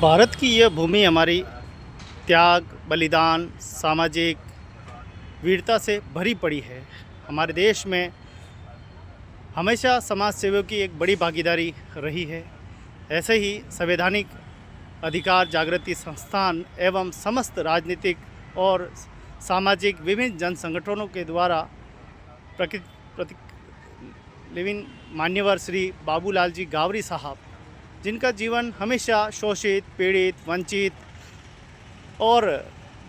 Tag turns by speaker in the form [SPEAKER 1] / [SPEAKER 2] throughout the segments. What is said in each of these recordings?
[SPEAKER 1] भारत की यह भूमि हमारी त्याग, बलिदान, सामाजिक वीरता से भरी पड़ी है। हमारे देश में हमेशा समाज सेवियों की एक बड़ी भागीदारी रही है। ऐसे ही संवैधानिक अधिकार जागृति संस्थान एवं समस्त राजनीतिक और सामाजिक विभिन्न जन संगठनों के द्वारा प्रति लिविन मान्यवर श्री बाबूलाल जी गावरी साहब, जिनका जीवन हमेशा शोषित, पीड़ित, वंचित और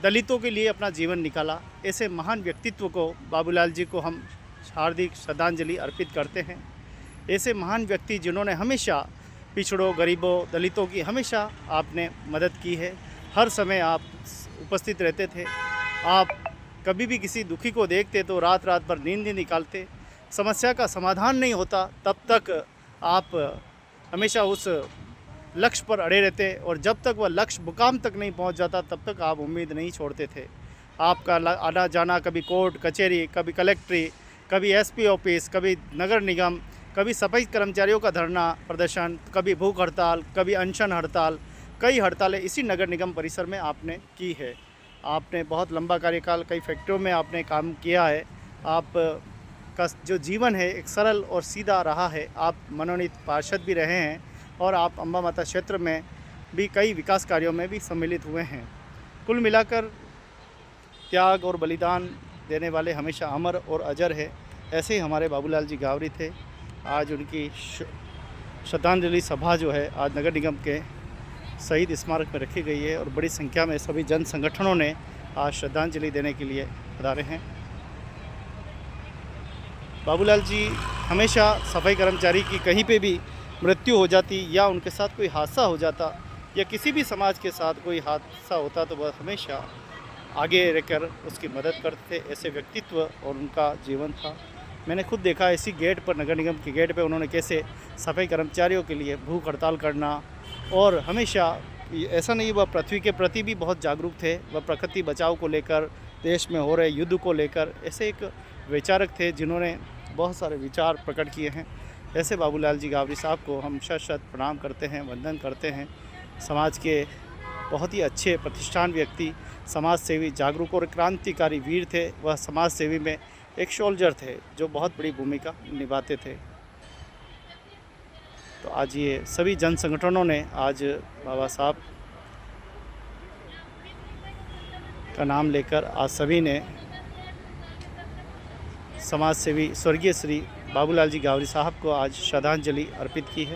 [SPEAKER 1] दलितों के लिए अपना जीवन निकाला, ऐसे महान व्यक्तित्व को बाबूलाल जी को हम हार्दिक श्रद्धांजलि अर्पित करते हैं। ऐसे महान व्यक्ति जिन्होंने हमेशा पिछड़ों, गरीबों, दलितों की हमेशा आपने मदद की है। हर समय आप उपस्थित रहते थे। आप कभी भी किसी दुखी को देखते तो रात रात भर नींद नहीं निकालते। समस्या का समाधान नहीं होता तब तक आप हमेशा उस लक्ष्य पर अड़े रहते, और जब तक वह लक्ष्य मुकाम तक नहीं पहुंच जाता तब तक आप उम्मीद नहीं छोड़ते थे। आपका आना जाना कभी कोर्ट कचहरी, कभी कलेक्ट्री, कभी एसपी ऑफिस, कभी नगर निगम, कभी सफाई कर्मचारियों का धरना प्रदर्शन, कभी भूख हड़ताल, कभी अनशन हड़ताल, कई हड़तालें इसी नगर निगम परिसर में आपने की है। आपने बहुत लंबा कार्यकाल कई फैक्ट्रियों में आपने काम किया है। आप का जो जीवन है एक सरल और सीधा रहा है। आप मनोनीत पार्षद भी रहे हैं और आप अम्बा माता क्षेत्र में भी कई विकास कार्यों में भी सम्मिलित हुए हैं। कुल मिलाकर त्याग और बलिदान देने वाले हमेशा अमर और अजर है। ऐसे ही हमारे बाबूलाल जी गावरी थे। आज उनकी श्रद्धांजलि सभा जो है आज नगर निगम के शहीद स्मारक में रखी गई है और बड़ी संख्या में सभी जन संगठनों ने आज श्रद्धांजलि देने के लिए पधारे हैं। बाबूलाल जी हमेशा सफाई कर्मचारी की कहीं पे भी मृत्यु हो जाती या उनके साथ कोई हादसा हो जाता या किसी भी समाज के साथ कोई हादसा होता तो वह हमेशा आगे रहकर उसकी मदद करते थे। ऐसे व्यक्तित्व और उनका जीवन था। मैंने खुद देखा इसी गेट पर, नगर निगम के गेट पे उन्होंने कैसे सफाई कर्मचारियों के लिए भूख हड़ताल करना, और हमेशा ऐसा नहीं, वह पृथ्वी के प्रति भी बहुत जागरूक थे। वह प्रकृति बचाव को लेकर, देश में हो रहे युद्ध को लेकर ऐसे एक विचारक थे जिन्होंने बहुत सारे विचार प्रकट किए हैं। ऐसे बाबूलाल जी गावरी साहब को हम शत प्रणाम करते हैं, वंदन करते हैं। समाज के बहुत ही अच्छे प्रतिष्ठान व्यक्ति, समाज सेवी, जागरूक और क्रांतिकारी वीर थे। वह समाज सेवी में एक सोल्जर थे जो बहुत बड़ी भूमिका निभाते थे। तो आज ये सभी जन संगठनों ने आज बाबा साहब का नाम लेकर आज सभी ने समाज सेवी स्वर्गीय श्री बाबूलाल जी गावरी साहब को आज श्रद्धांजलि अर्पित की है।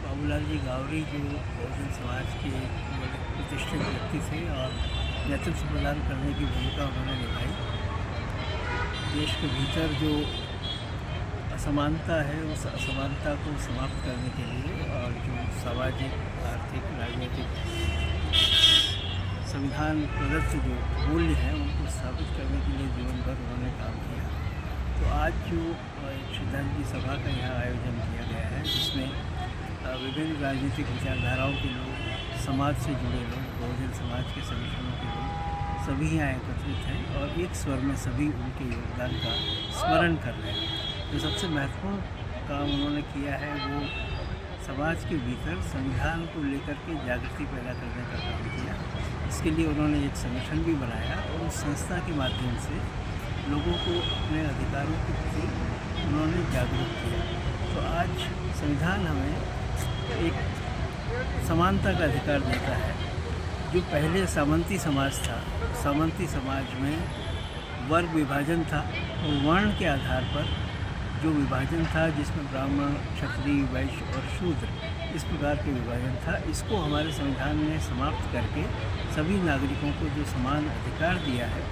[SPEAKER 2] बाबूलाल जी गावरी जो बहुजन समाज के बड़े प्रतिष्ठित व्यक्ति थे और नेतृत्व प्रदान करने की भूमिका उन्होंने निभाई। देश के भीतर जो असमानता है उस असमानता को समाप्त करने के लिए और जो सामाजिक, आर्थिक, राजनीतिक संविधान प्रदत्त जो मूल्य हैं उनको स्थापित करने के लिए जीवन भर उन्होंने काम किया। तो आज जो श्रद्धांजलि सभा का यहाँ आयोजन किया गया है, जिसमें विभिन्न राजनीतिक विचारधाराओं के लोग, समाज से जुड़े लोग, बहुजन समाज के संगठनों के लोग सभी यहाँ एकत्रित हैं और एक स्वर में सभी उनके योगदान का स्मरण कर रहे हैं। जो सबसे महत्वपूर्ण काम उन्होंने किया है वो समाज के भीतर संविधान को लेकर के जागृति पैदा करने का काम किया। इसके लिए उन्होंने एक संगठन भी बनाया और उस संस्था के माध्यम से लोगों को अपने अधिकारों के प्रति उन्होंने जागरूक किया। तो आज संविधान हमें एक समानता का अधिकार देता है। जो पहले सामंती समाज था, सामंती समाज में वर्ग विभाजन था और वर्ण के आधार पर जो विभाजन था, जिसमें ब्राह्मण, क्षत्रिय, वैश्य और शूद्र इस प्रकार के विभाजन था, इसको हमारे संविधान ने समाप्त करके सभी नागरिकों को जो समान अधिकार दिया है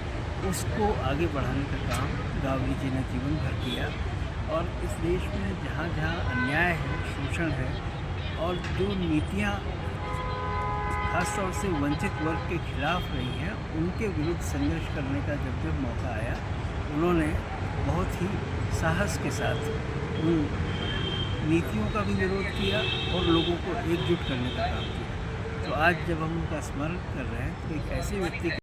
[SPEAKER 2] उसको आगे बढ़ाने का काम गावरी जी ने जीवन भर किया। और इस देश में जहाँ जहाँ अन्याय है, शोषण है और जो नीतियाँ खासतौर से वंचित वर्ग के खिलाफ रही हैं, उनके विरुद्ध संघर्ष करने का जब जब मौका आया, उन्होंने बहुत ही साहस के साथ उन नीतियों का भी विरोध किया और लोगों को एकजुट करने का काम किया। तो आज जब हम उनका स्मरण कर रहे हैं तो एक ऐसे व्यक्ति